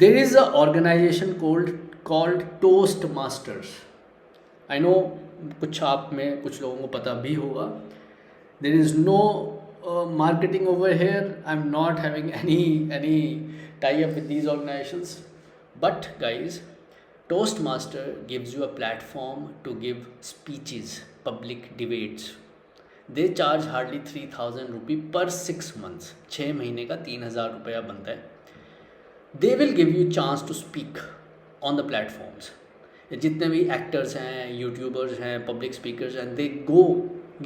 There is an organization called Toastmasters. I know कुछ आप में कुछ लोगों को पता भी होगा. There is no marketing over here. I'm not having any tie up with these organizations. But guys, Toastmaster gives you a platform to give speeches, public debates. They charge hardly 3,000 rupee per 6 months. 6 महीने का 3,000 रुपया बनता है. They will give you chance to speak on the platforms. जितने भी actors हैं, YouTubers हैं, public speakers हैं, they go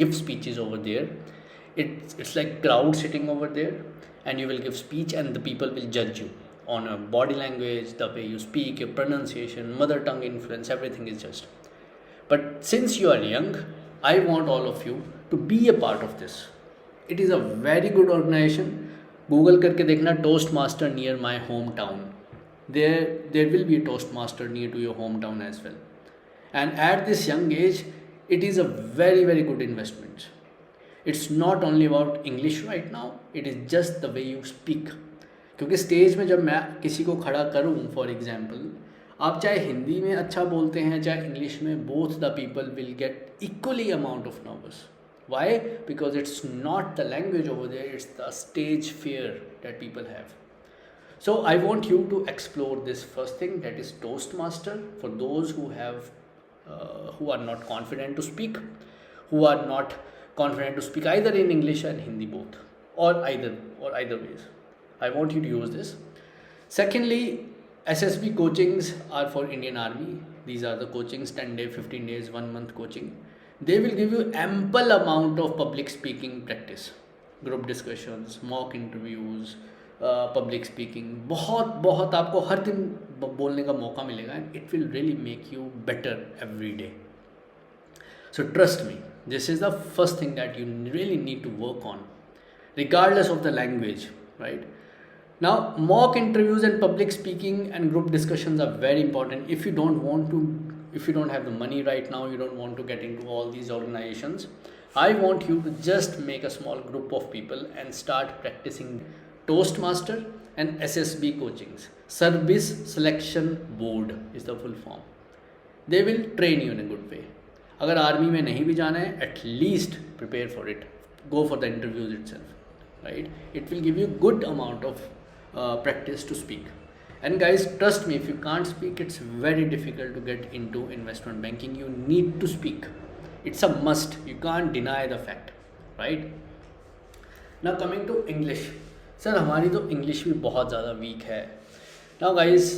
give speeches over there. It's like crowd sitting over there, and you will give speech, and the people will judge you on your body language, the way you speak, your pronunciation, mother tongue influence, everything is just. But since you are young, I want all of you to be a part of this. It is a very good organization. Google करके देखना toastmaster near my home town. There will be a toastmaster near to your home town as well. And at this young age it is a very very good investment. It's not only about English right now, it is just the way you speak. क्योंकि stage में जब मैं किसी को खड़ा करूँ, for example, आप चाहे हिंदी में अच्छा बोलते हैं चाहे इंग्लिश में, both the people will get equally amount of nervous. Why? Because it's not the language over there, it's the stage fear that people have. So I want you to explore this first thing, that is Toastmaster, for those who are not confident to speak, who are not confident to speak either in English and Hindi both, or either ways. I want you to use this. Secondly, SSB coachings are for Indian Army. These are the coachings, 10 day, 15 days, 1 month coaching. They will give you ample amount of public speaking practice, group discussions, mock interviews, public speaking. बहुत आपको हर दिन बोलने का मौका मिलेगा, and it will really make you better every day. So trust me, this is the first thing that you really need to work on, regardless of the language, right? Now, mock interviews and public speaking and group discussions are very important. If you don't have the money right now, you don't want to get into all these organizations, I want you to just make a small group of people and start practicing Toastmaster and SSB coachings. Service Selection Board is the full form. They will train you in a good way. अगर army में नहीं भी जाना है, at least prepare for it. Go for the interviews itself, right? It will give you good amount of practice to speak. And guys, trust me, if you can't speak, it's very difficult to get into investment banking. You need to speak. It's a must. You can't deny the fact, right? Now coming to English. Sir हमारी तो English भी बहुत ज़्यादा week है. Now guys,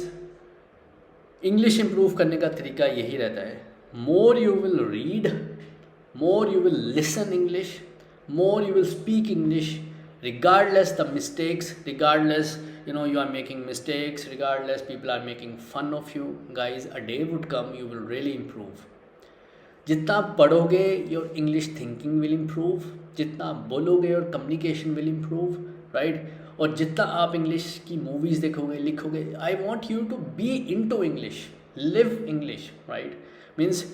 English improve करने का तरीका यही रहता है. More you will read, more you will listen English, more you will speak English, regardless the mistakes, regardless you are making mistakes, regardless people are making fun of you. Guys, a day would come you will really improve. जितना आप पढ़ोगे, your English thinking will improve. जितना आप बोलोगे, your communication will improve, right? और जितना आप English की मूवीज़ देखोगे, लिखोगे, I want you to be into English, live English, right? Means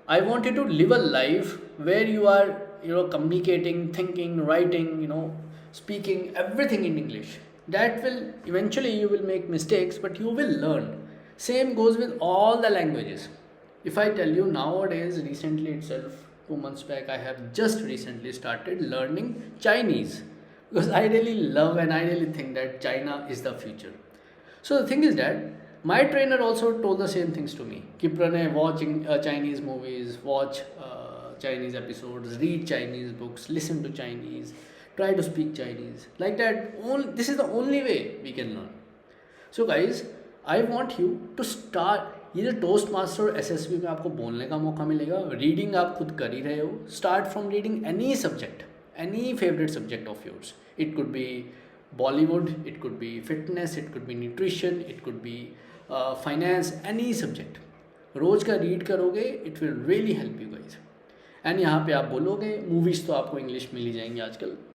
I want you to live a life where you are communicating, thinking, writing, speaking, everything in English. That will eventually, you will make mistakes, but you will learn. Same goes with all the languages. If I tell you nowadays, recently itself, 2 months back, I have just recently started learning Chinese, because I really love and I really think that China is the future. So the thing is that my trainer also told the same things to me. Ki Pranay, watch Chinese movies, watch Chinese episodes, read Chinese books, listen to Chinese, try to speak Chinese. Like that, this is the only way we can learn. So guys, I want you to start. ये जो toast master और SSB में आपको बोलने का मौका मिलेगा, reading आप खुद कर ही रहे हो. Start from reading any subject, any favourite subject of yours. It could be Bollywood, it could be fitness, it could be nutrition, it could be finance, any subject. रोज़ का रीड करोगे, it will really help you guys. And यहाँ पे आप बोलोगे movies तो आपको English मिल ही जाएंगी आजकल.